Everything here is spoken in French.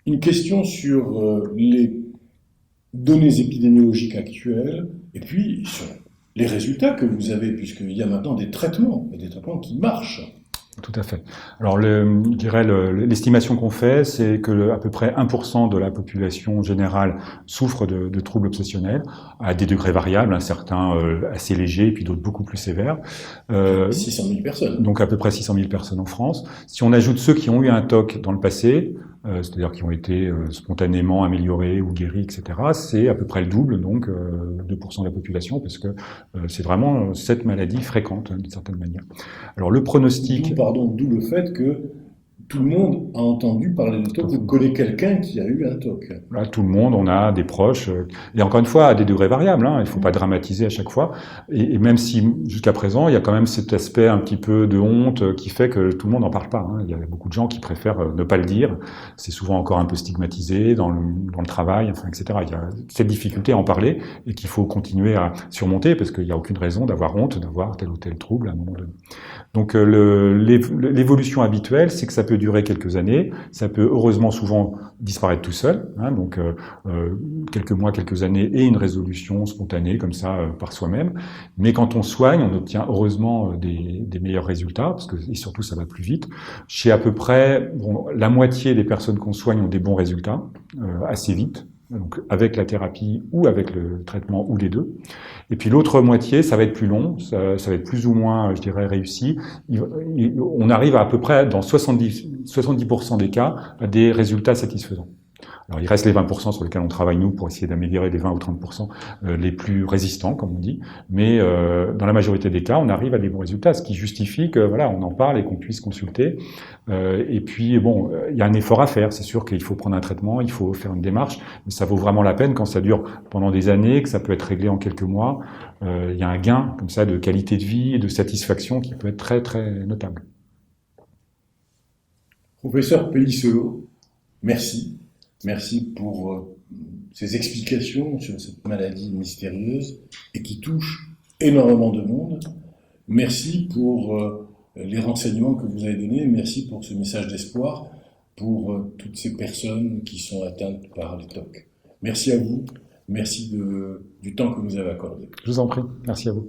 Une question sur les données épidémiologiques actuelles et puis sur les résultats que vous avez, puisqu'il y a maintenant des traitements, et des traitements qui marchent. Tout à fait. Alors, je dirais l'estimation qu'on fait, c'est que à peu près 1% de la population générale souffre de troubles obsessionnels à des degrés variables, hein, certains assez légers, et puis d'autres beaucoup plus sévères. 600 000 personnes. Donc à peu près 600 000 personnes en France. Si on ajoute ceux qui ont eu un TOC dans le passé, c'est-à-dire qui ont été spontanément améliorés ou guéris, etc., c'est à peu près le double, donc 2% de la population, parce que c'est vraiment cette maladie fréquente, hein, d'une certaine manière. Alors le pronostic... D'où le fait que tout le monde a entendu parler de TOC ou connaît quelqu'un qui a eu un TOC. Là, tout le monde, on a des proches, et encore une fois, à des degrés variables, hein, il ne faut pas dramatiser à chaque fois, et même si, jusqu'à présent, il y a quand même cet aspect un petit peu de honte qui fait que tout le monde n'en parle pas, hein. Il y a beaucoup de gens qui préfèrent ne pas le dire, c'est souvent encore un peu stigmatisé dans le travail, enfin, etc. Il y a cette difficulté à en parler, et qu'il faut continuer à surmonter, parce qu'il n'y a aucune raison d'avoir honte d'avoir tel ou tel trouble à un moment donné. Donc l'évolution habituelle, c'est que ça peut durer quelques années, ça peut heureusement souvent disparaître tout seul, hein, donc quelques mois, quelques années et une résolution spontanée comme ça par soi-même. Mais quand on soigne, on obtient heureusement des meilleurs résultats, parce que et surtout ça va plus vite. Chez à peu près la moitié des personnes qu'on soigne ont des bons résultats assez vite. Donc avec la thérapie ou avec le traitement ou les deux. Et puis l'autre moitié, ça va être plus long, ça va être plus ou moins, je dirais, réussi. On arrive à peu près, dans 70% des cas, à des résultats satisfaisants. Alors, il reste les 20% sur lesquels on travaille, nous, pour essayer d'améliorer les 20 ou 30% les plus résistants, comme on dit. Mais dans la majorité des cas, on arrive à des bons résultats, ce qui justifie que voilà, on en parle et qu'on puisse consulter. Et puis, bon, il y a un effort à faire. C'est sûr qu'il faut prendre un traitement, il faut faire une démarche, mais ça vaut vraiment la peine quand ça dure pendant des années, que ça peut être réglé en quelques mois. Il y a un gain, comme ça, de qualité de vie et de satisfaction qui peut être très, très notable. Professeur Pellicelot, merci. Merci pour ces explications sur cette maladie mystérieuse et qui touche énormément de monde. Merci pour les renseignements que vous avez donnés. Merci pour ce message d'espoir pour toutes ces personnes qui sont atteintes par les TOC. Merci à vous. Merci du temps que vous avez accordé. Je vous en prie. Merci à vous.